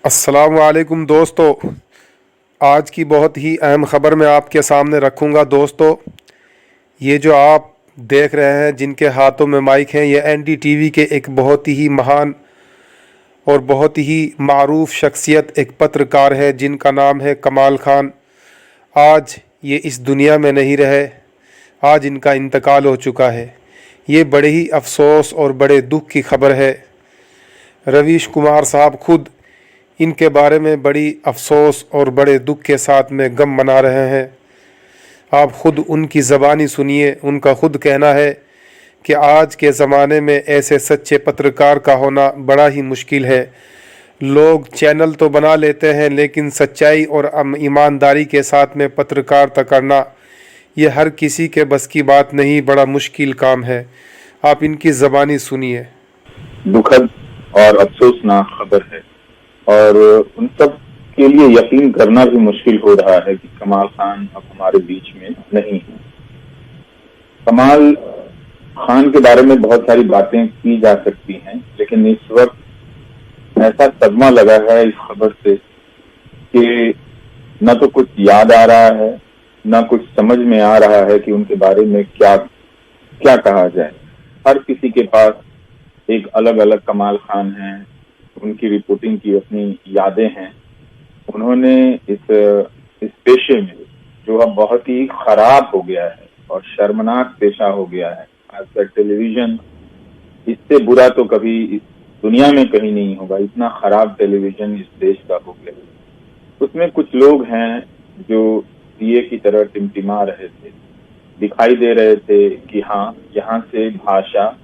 अस्सलाम वालेकुम दोस्तों। आज की बहुत ही अहम ख़बर मैं आपके सामने रखूँगा दोस्तों। ये जो आप देख रहे हैं जिनके हाथों में माइक हैं, ये एनडीटीवी के एक बहुत ही महान और बहुत ही मारूफ शख्सियत एक पत्रकार है जिनका नाम है कमाल खान। आज ये इस दुनिया में नहीं रहे, आज इनका इंतकाल हो चुका है। ये बड़े ही अफसोस और बड़े दुख की खबर है। रवीश कुमार साहब खुद इनके बारे में बड़ी अफसोस और बड़े दुख के साथ में गम मना रहे हैं। आप खुद उनकी ज़बानी सुनिए। उनका खुद कहना है कि आज के ज़माने में ऐसे सच्चे पत्रकार का होना बड़ा ही मुश्किल है। लोग चैनल तो बना लेते हैं लेकिन सच्चाई और ईमानदारी के साथ में पत्रकारिता करना ये हर किसी के बस की बात नहीं, बड़ा मुश्किल काम है। आप इनकी ज़बानी सुनिए। दुखद और अफसोसनाक खबर है और उन सब के लिए यकीन करना भी मुश्किल हो रहा है कि कमाल खान अब हमारे बीच में नहीं है। कमाल खान के बारे में बहुत सारी बातें की जा सकती हैं, लेकिन इस वक्त ऐसा सदमा लगा है इस खबर से कि न तो कुछ याद आ रहा है, न कुछ समझ में आ रहा है कि उनके बारे में क्या क्या कहा जाए। हर किसी के पास एक अलग अलग कमाल खान है, उनकी रिपोर्टिंग की अपनी यादें हैं। उन्होंने इस पेशे में जो अब बहुत ही खराब हो गया है और शर्मनाक पेशा हो गया है, खासकर टेलीविजन, इससे बुरा तो कभी इस दुनिया में कहीं नहीं होगा। इतना खराब टेलीविजन इस देश का हो गया। उसमें कुछ लोग हैं जो दिए की तरह टिमटिमा रहे थे, दिखाई दे रहे थे कि हाँ, यहाँ से भाषा,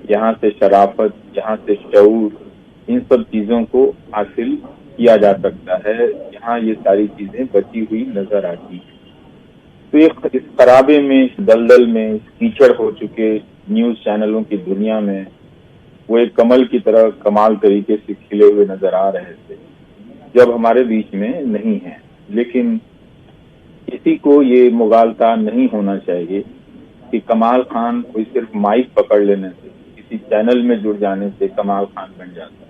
यहाँ से शराफत, यहाँ से शऊर, इन सब चीजों को हासिल किया जा सकता है। यहाँ ये सारी चीजें बची हुई नजर आती है। तो इस खराबे में, इस दलदल में, इस कीचड़ हो चुके न्यूज चैनलों की दुनिया में वो एक कमल की तरह कमाल तरीके से खिले हुए नजर आ रहे थे, जब हमारे बीच में नहीं है। लेकिन किसी को ये मुगालता नहीं होना चाहिए कि कमाल खान कोई सिर्फ माइक पकड़ लेने से, किसी चैनल में जुड़ जाने से कमाल खान बन जाता है।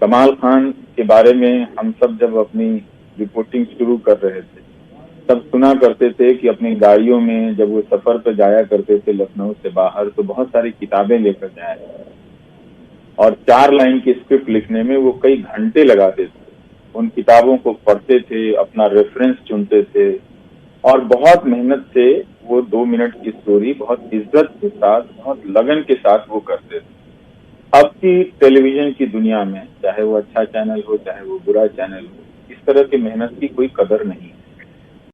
कमाल खान के बारे में हम सब जब अपनी रिपोर्टिंग शुरू कर रहे थे तब सुना करते थे कि अपनी गाड़ियों में जब वो सफर पर जाया करते थे लखनऊ से बाहर, तो बहुत सारी किताबें लेकर जाया और 4 लाइन की स्क्रिप्ट लिखने में वो कई घंटे लगाते थे। उन किताबों को पढ़ते थे, अपना रेफरेंस चुनते थे और बहुत मेहनत से वो 2 मिनट की स्टोरी बहुत इज्जत के साथ, बहुत लगन के साथ वो करते थे। अब की टेलीविजन की दुनिया में, चाहे वो अच्छा चैनल हो चाहे वो बुरा चैनल हो, इस तरह की मेहनत की कोई कदर नहीं है।